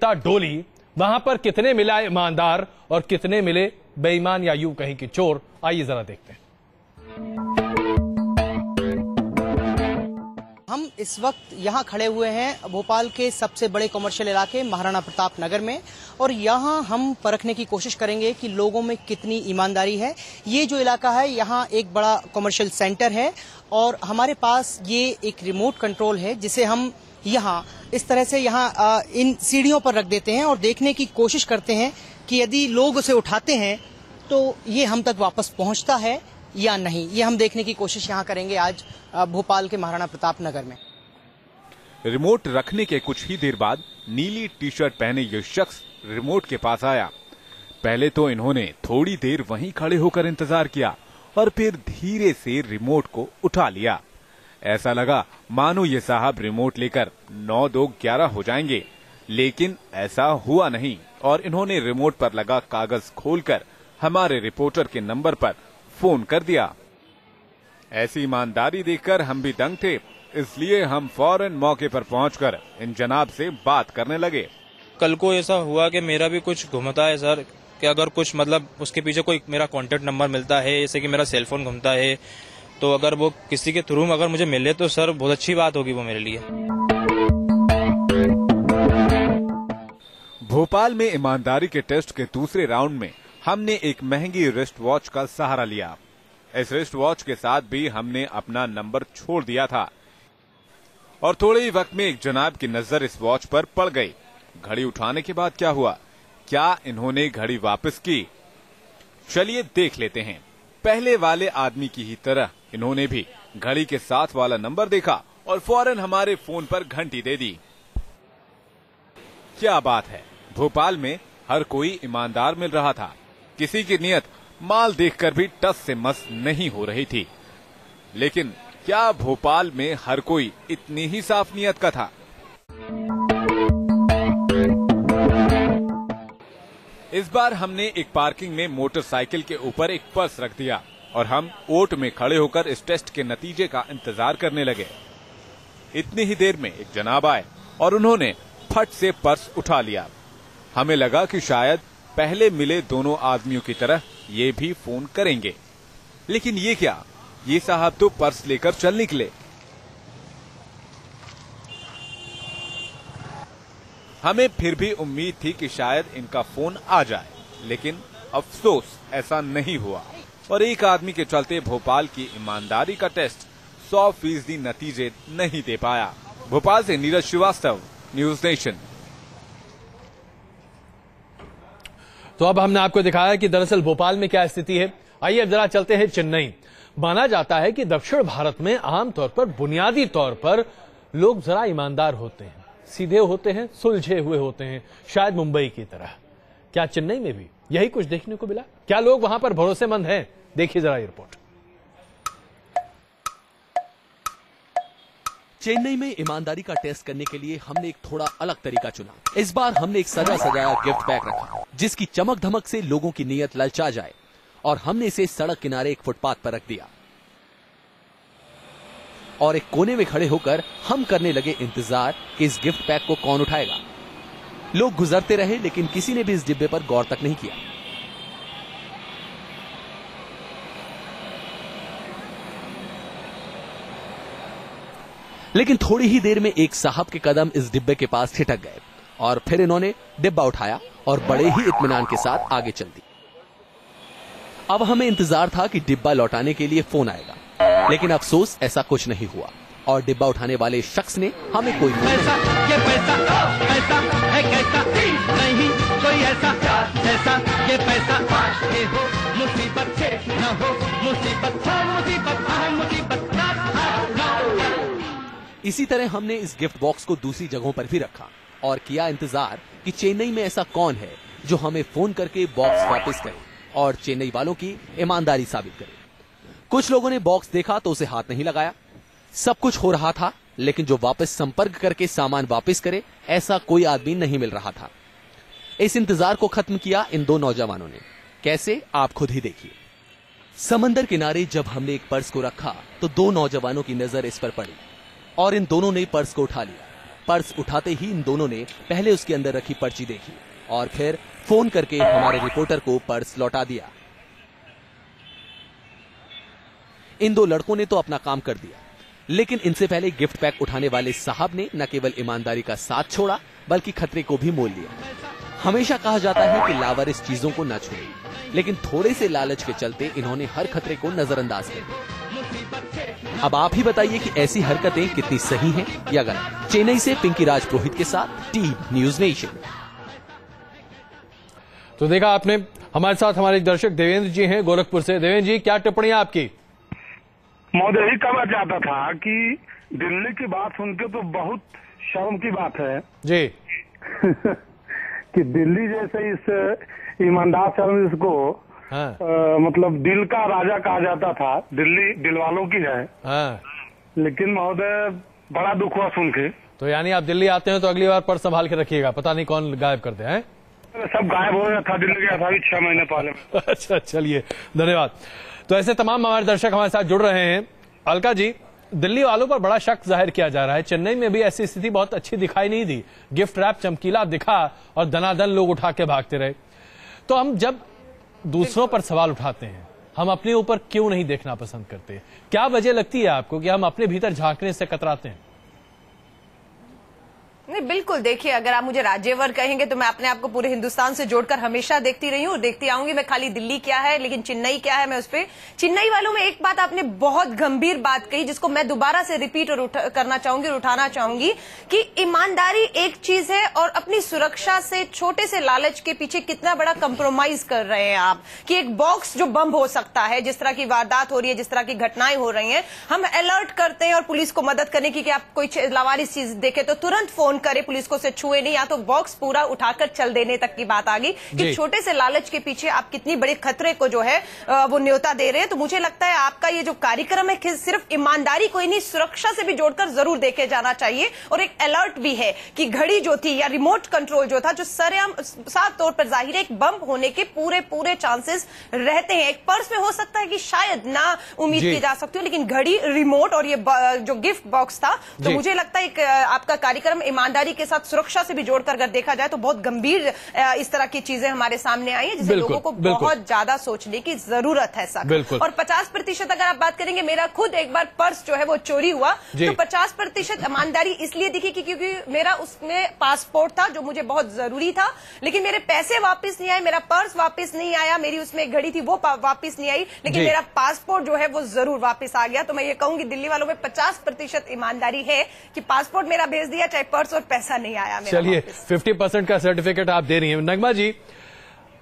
डोली, वहां पर कितने मिला ईमानदार और कितने मिले बेईमान या यूं कहीं कि चोर, आइए जरा देखते हैं। हम इस वक्त यहाँ खड़े हुए हैं भोपाल के सबसे बड़े कमर्शियल इलाके महाराणा प्रताप नगर में, और यहाँ हम परखने की कोशिश करेंगे कि लोगों में कितनी ईमानदारी है। ये जो इलाका है यहाँ एक बड़ा कमर्शियल सेंटर है और हमारे पास ये एक रिमोट कंट्रोल है जिसे हम यहाँ इस तरह से यहाँ इन सीढ़ियों पर रख देते हैं और देखने की कोशिश करते हैं कि यदि लोग उसे उठाते हैं तो ये हम तक वापस पहुँचता है या नहीं। ये हम देखने की कोशिश यहाँ करेंगे आज भोपाल के महाराणा प्रताप नगर में। रिमोट रखने के कुछ ही देर बाद नीली टी शर्ट पहने ये शख्स रिमोट के पास आया। पहले तो इन्होंने थोड़ी देर वहीं खड़े होकर इंतजार किया और फिर धीरे से रिमोट को उठा लिया। ऐसा लगा मानो ये साहब रिमोट लेकर 9-2-11 हो जाएंगे, लेकिन ऐसा हुआ नहीं और इन्होंने रिमोट पर लगा कागज खोलकर हमारे रिपोर्टर के नंबर पर फोन कर दिया। ऐसी ईमानदारी देखकर हम भी दंग थे, इसलिए हम फौरन मौके पर पहुंचकर इन जनाब से बात करने लगे। कल को ऐसा हुआ कि मेरा भी कुछ घूमता है सर, कि अगर कुछ मतलब उसके पीछे कोई मेरा कांटेक्ट नंबर मिलता है, जैसे कि मेरा सेलफोन घूमता है, तो अगर वो किसी के थ्रू अगर मुझे मिले तो सर बहुत अच्छी बात होगी वो मेरे लिए। भोपाल में ईमानदारी के टेस्ट के दूसरे राउंड में हमने एक महंगी रिस्ट वॉच का सहारा लिया। इस रिस्ट वॉच के साथ भी हमने अपना नंबर छोड़ दिया था और थोड़े ही वक्त में एक जनाब की नजर इस वॉच पर पड़ गई। घड़ी उठाने के बाद क्या हुआ? क्या इन्होंने घड़ी वापस की? चलिए देख लेते हैं। पहले वाले आदमी की ही तरह इन्होंने भी घड़ी के साथ वाला नंबर देखा और फौरन हमारे फोन पर घंटी दे दी। क्या बात है, भोपाल में हर कोई ईमानदार मिल रहा था। किसी की नियत माल देखकर भी टस से मस नहीं हो रही थी। लेकिन क्या भोपाल में हर कोई इतनी ही साफ नियत का था? इस बार हमने एक पार्किंग में मोटरसाइकिल के ऊपर एक पर्स रख दिया और हम ओट में खड़े होकर इस टेस्ट के नतीजे का इंतजार करने लगे। इतनी ही देर में एक जनाब आए और उन्होंने फट से पर्स उठा लिया। हमें लगा कि शायद पहले मिले दोनों आदमियों की तरह ये भी फोन करेंगे, लेकिन ये क्या, ये साहब तो पर्स लेकर चल निकले। हमें फिर भी उम्मीद थी कि शायद इनका फोन आ जाए, लेकिन अफसोस ऐसा नहीं हुआ और एक आदमी के चलते भोपाल की ईमानदारी का टेस्ट 100% नतीजे नहीं दे पाया। भोपाल से नीरज श्रीवास्तव, न्यूज नेशन। तो अब हमने आपको दिखाया कि दरअसल भोपाल में क्या स्थिति है। आइए अब जरा चलते हैं चेन्नई। माना जाता है कि दक्षिण भारत में आमतौर पर बुनियादी तौर पर लोग जरा ईमानदार होते हैं, सीधे होते हैं, सुलझे हुए होते हैं, शायद मुंबई की तरह। क्या चेन्नई में भी यही कुछ देखने को मिला? क्या लोग वहां पर भरोसेमंद हैं? देखिए जरा ये रिपोर्ट। चेन्नई में ईमानदारी का टेस्ट करने के लिए हमने एक थोड़ा अलग तरीका चुना। इस बार हमने एक सजा सजाया गिफ्ट बैग रखा जिसकी चमक धमक से लोगों की नीयत ललचा जाए, और हमने इसे सड़क किनारे एक फुटपाथ पर रख दिया और एक कोने में खड़े होकर हम करने लगे इंतजार कि इस गिफ्ट बैग को कौन उठाएगा। लोग गुजरते रहे लेकिन किसी ने भी इस डिब्बे पर गौर तक नहीं किया। लेकिन थोड़ी ही देर में एक साहब के कदम इस डिब्बे के पास ठिठक गए और फिर इन्होंने डिब्बा उठाया और बड़े ही इत्मीनान के साथ आगे चल दी। अब हमें इंतजार था कि डिब्बा लौटाने के लिए फोन आएगा, लेकिन अफसोस ऐसा कुछ नहीं हुआ और डिब्बा उठाने वाले शख्स ने हमें कोई पैसा है कैसा नहीं कोई ऐसा ये पैसा हो मुसीबत से न हो मुसीबत इसी तरह हमने इस गिफ्ट बॉक्स को दूसरी जगहों पर भी रखा और किया इंतजार कि चेन्नई में ऐसा कौन है जो हमें फोन करके बॉक्स वापस करे और चेन्नई वालों की ईमानदारी साबित करे। कुछ लोगों ने बॉक्स देखा तो उसे हाथ नहीं लगाया। सब कुछ हो रहा था, लेकिन जो वापस संपर्क करके सामान वापस करे ऐसा कोई आदमी नहीं मिल रहा था। इस इंतजार को खत्म किया इन दो नौजवानों ने। कैसे, आप खुद ही देखिए। समंदर किनारे जब हमने एक पर्स को रखा तो दो नौजवानों की नजर इस पर पड़ी और इन दोनों ने पर्स को उठा लिया। पर्स उठाते ही इन दोनों ने पहले उसके अंदर रखी पर्ची देखी और फिर फोन करके हमारे रिपोर्टर को पर्स लौटा दिया। इन दो लड़कों ने तो अपना काम कर दिया, लेकिन इनसे पहले गिफ्ट पैक उठाने वाले साहब ने न केवल ईमानदारी का साथ छोड़ा बल्कि खतरे को भी मोल लिया। हमेशा कहा जाता है कि लावारिस चीजों को न छुएं, लेकिन थोड़े से लालच के चलते इन्होंने हर खतरे को नजरअंदाज कर दिया। अब आप ही बताइए कि ऐसी हरकतें कितनी सही हैं या गलत। चेन्नई से पिंकी राज पुरोहित के साथ टीम न्यूज नेशन। तो देखा आपने, हमारे साथ हमारे दर्शक देवेंद्र जी हैं गोरखपुर से। देवेंद्र जी, क्या टिप्पणी आपकी? महोदय, यही कहना चाहता था कि दिल्ली की बात सुनकर तो बहुत शर्म की बात है जी कि दिल्ली जैसे इस ईमानदार शहर को हाँ। मतलब दिल का राजा कहा जाता था। दिल्ली दिल वालों की है। हाँ। लेकिन महोदय बड़ा दुख हुआ सुन के। तो यानी आप दिल्ली आते हैं तो अगली बार पर्स संभाल के रखिएगा, पता नहीं कौन गायब कर दे हैं। सब गायब हो गया था, दिल्ली गया था 6 महीने पहले। अच्छा, चलिए, धन्यवाद। तो ऐसे तमाम हमारे दर्शक हमारे साथ जुड़ रहे हैं। अलका जी, दिल्ली वालों पर बड़ा शक जाहिर किया जा रहा है। चेन्नई में भी ऐसी स्थिति बहुत अच्छी दिखाई नहीं दी। गिफ्ट रैप चमकीला दिखा और दनादन लोग उठा के भागते रहे। तो हम जब दूसरों पर सवाल उठाते हैं, हम अपने ऊपर क्यों नहीं देखना पसंद करते? क्या वजह लगती है आपको कि हम अपने भीतर झांकने से कतराते हैं? नहीं, बिल्कुल। देखिए, अगर आप मुझे राज्यवर कहेंगे तो मैं अपने आप को पूरे हिंदुस्तान से जोड़कर हमेशा देखती रही हूँ, देखती आऊंगी। मैं खाली दिल्ली क्या है, लेकिन चेन्नई क्या है, मैं उस पर चेन्नई वालों में एक बात आपने बहुत गंभीर बात कही, जिसको मैं दोबारा से रिपीट और करना चाहूंगी और उठाना चाहूंगी कि ईमानदारी एक चीज है और अपनी सुरक्षा से छोटे से लालच के पीछे कितना बड़ा कंप्रोमाइज कर रहे हैं आप। कि एक बॉक्स जो बम हो सकता है, जिस तरह की वारदात हो रही है, जिस तरह की घटनाएं हो रही हैं, हम अलर्ट करते हैं और पुलिस को मदद करने की कि आप कोई लावारिस चीज देखे तो तुरंत फोन करे, पुलिस को से छुए नहीं, या तो बॉक्स पूरा उठाकर चल देने तक की बात आ गई कि छोटे से लालच के पीछे आप कितनी बड़े खतरे को जो है वो न्योता दे रहे हैं। तो मुझे लगता है आपका ये जो कार्यक्रम है सिर्फ ईमानदारी को ही नहीं, सुरक्षा से भी जोड़कर जरूर देखे जाना चाहिए। और एक अलर्ट भी है कि घड़ी जो थी या रिमोट कंट्रोल जो था, जो सरेआम साफ तौर पर जाहिर है एक बम होने के पूरे चांसेस रहते हैं। एक पर्स में हो सकता है कि शायद ना उम्मीद की जा सकती हो, लेकिन घड़ी, रिमोट और ये जो गिफ्ट बॉक्स था, तो मुझे लगता है आपका कार्यक्रम ईमानदारी के साथ सुरक्षा से भी जोड़कर अगर देखा जाए तो बहुत गंभीर इस तरह की चीजें हमारे सामने आई है, जिसे लोगों को बहुत ज्यादा सोचने की जरूरत है सर। और 50% अगर आप बात करेंगे, मेरा खुद एक बार पर्स जो है वो चोरी हुआ, तो 50% ईमानदारी इसलिए दिखी कि क्योंकि मेरा उसमें पासपोर्ट था जो मुझे बहुत जरूरी था, लेकिन मेरे पैसे वापस नहीं आए, मेरा पर्स वापस नहीं आया, मेरी उसमें एक घड़ी थी वो वापस नहीं आई, लेकिन मेरा पासपोर्ट जो है वो जरूर वापस आ गया। तो मैं ये कहूंगी दिल्ली वालों में 50% ईमानदारी है कि पासपोर्ट मेरा भेज दिया, चाहे पर्स और पैसा नहीं आया। चलिए, 50% का सर्टिफिकेट आप दे रही हैं। नगमा जी,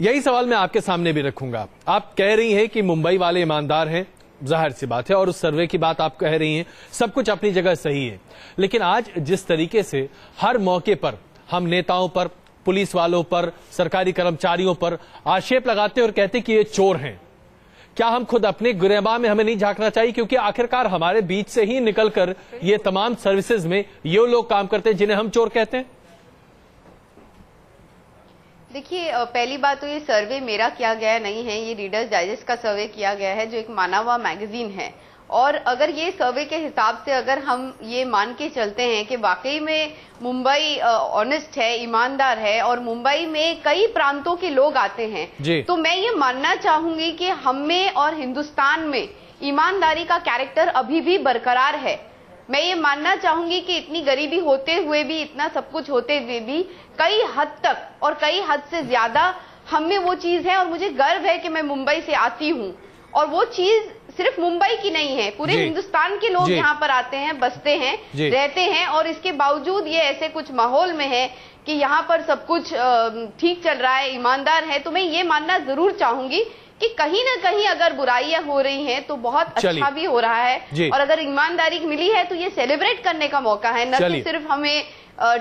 यही सवाल मैं आपके सामने भी रखूंगा। आप कह रही हैं कि मुंबई वाले ईमानदार हैं, जाहिर सी बात है, और उस सर्वे की बात आप कह रही हैं, सब कुछ अपनी जगह सही है। लेकिन आज जिस तरीके से हर मौके पर हम नेताओं पर, पुलिस वालों पर, सरकारी कर्मचारियों पर आक्षेप लगाते और कहते कि ये चोर हैं, क्या हम खुद अपने गिरेबां में हमें नहीं झांकना चाहिए? क्योंकि आखिरकार हमारे बीच से ही निकलकर ये तमाम सर्विसेज में ये लोग काम करते हैं जिन्हें हम चोर कहते हैं। देखिए, पहली बात तो ये सर्वे मेरा किया गया नहीं है, ये रीडर्स डाइजेस्ट का सर्वे किया गया है, जो एक मानवा मैगजीन है। और अगर ये सर्वे के हिसाब से अगर हम ये मान के चलते हैं कि वाकई में मुंबई ऑनेस्ट है, ईमानदार है, और मुंबई में कई प्रांतों के लोग आते हैं, तो मैं ये मानना चाहूंगी कि हम में और हिंदुस्तान में ईमानदारी का कैरेक्टर अभी भी बरकरार है। मैं ये मानना चाहूंगी कि इतनी गरीबी होते हुए भी, इतना सब कुछ होते हुए भी, कई हद तक और कई हद से ज्यादा हम में वो चीज है। और मुझे गर्व है कि मैं मुंबई से आती हूँ, और वो चीज सिर्फ मुंबई की नहीं है, पूरे हिंदुस्तान के लोग यहाँ पर आते हैं, बसते हैं, रहते हैं, और इसके बावजूद ये ऐसे कुछ माहौल में है कि यहाँ पर सब कुछ ठीक चल रहा है, ईमानदार है। तो मैं ये मानना जरूर चाहूंगी कि कहीं ना कहीं अगर बुराइयां हो रही हैं तो बहुत अच्छा भी हो रहा है, और अगर ईमानदारी मिली है तो ये सेलिब्रेट करने का मौका है, न कि सिर्फ हमें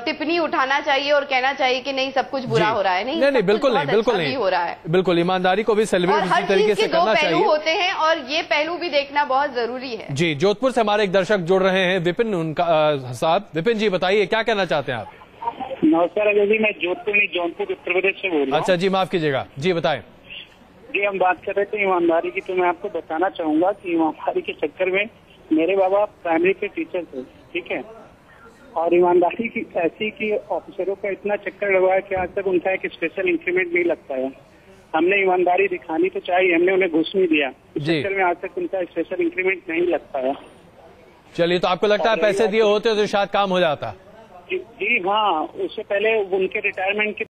टिप्पणी उठाना चाहिए और कहना चाहिए कि नहीं सब कुछ बुरा हो रहा है। नहीं, बिल्कुल नहीं, बिल्कुल नहीं हो रहा है। बिल्कुल, ईमानदारी को भी सेलिब्रेट इसी तरीके से करना चाहिए। पहलू होते हैं और ये पहलू भी देखना बहुत जरूरी है। जी, जोधपुर से हमारे एक दर्शक जुड़ रहे हैं, विपिन उनका साहब। विपिन जी, बताइए क्या कहना चाहते हैं आप? नमस्कार अजय जी, मैं जोधपुर नहीं, जौनपुर उत्तर प्रदेश से बोल रहा हूँ। अच्छा जी, माफ कीजिएगा जी, बताएं। जी, हम बात कर रहे थे ईमानदारी की, तो मैं आपको बताना चाहूंगा कि ईमानदारी के चक्कर में मेरे बाबा प्राइमरी के टीचर थे, ठीक है, और ईमानदारी की ऐसी कि ऑफिसरों का इतना चक्कर लगवाया कि आज तक उनका एक स्पेशल इंक्रीमेंट नहीं लगता है। हमने ईमानदारी दिखानी तो चाहिए, हमने उन्हें घूस नहीं दिया, इस चक्कर में आज तक उनका स्पेशल इंक्रीमेंट नहीं लगता है। चलिए, तो आपको लगता है पैसे दिए होते तो शायद काम हो जाता? जी हाँ, उससे पहले उनके रिटायरमेंट की